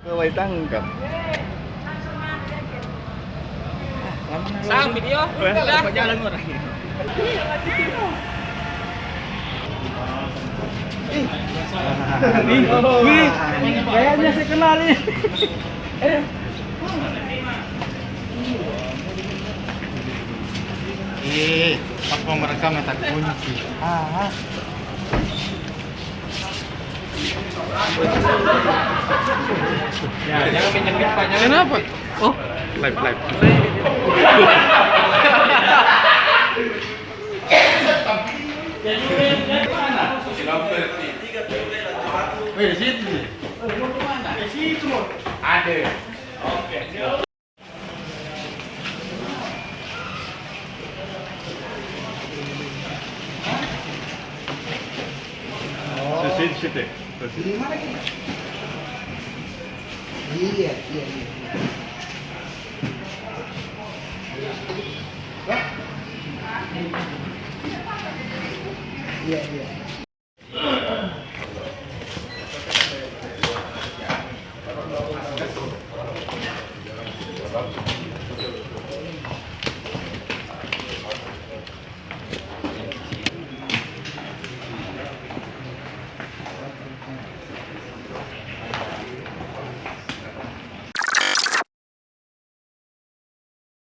Kaway tangkap. Sang video. Jalan orang. Wih, kayaknya saya kenal ini. Apa mereka minta kunci? Ya, jangan pinjam banyak. Kenapa? Oh, live. Wih, situ. Di situ. Ada. Oke. Situ. Di mana kita? Iya. Iya.